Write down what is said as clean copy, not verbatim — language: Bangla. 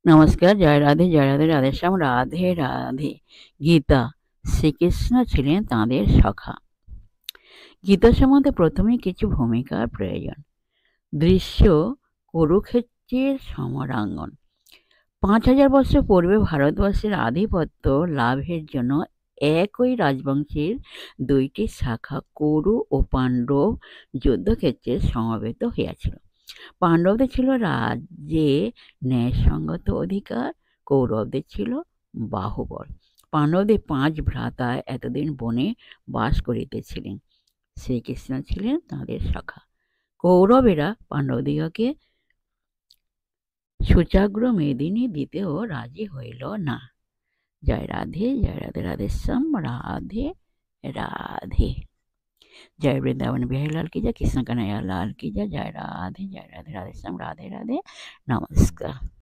নমস্কার, জয় রাধে, জয় রাধে, রাধেশ্যাম, রাধে রাধে। গীতা। শ্রীকৃষ্ণ ছিলেন তাঁদের সখা। গীতা সম্বন্ধে প্রথমেই কিছু ভূমিকার প্রয়োজন। দৃশ্য কুরুক্ষেত্রের সমরাঙ্গন। ৫,০০০ বছর পূর্বে ভারতবর্ষের আধিপত্য লাভের জন্য একই রাজবংশের দুইটি শাখা কুরু ও পাণ্ডব যুদ্ধক্ষেত্রে সমবেত হইয়াছিল। পাণ্ডবদের ছিল রাজ্যে ন্যায়সঙ্গত অধিকার, কৌরবদের ছিল বাহুবল। পাণ্ডবদের ৫ ভ্রাতা এতদিন বনে বাস করিতেছিলেন। শ্রীকৃষ্ণ ছিলেন তাঁদের সখা। কৌরবেরা পাণ্ডবদিগকে সুচাগ্র মেদিনী দিতেও রাজি হইল না। জয় রাধে, জয় রাধে, রাধেশ্যাম, রাধে রাধে। जय वृंदावन बिहारी लाल की जय, कृष्ण कन्हैया लाल की जय। जय राधे, जय राधे, राधेश्याम, राधे राधे, नमस्कार।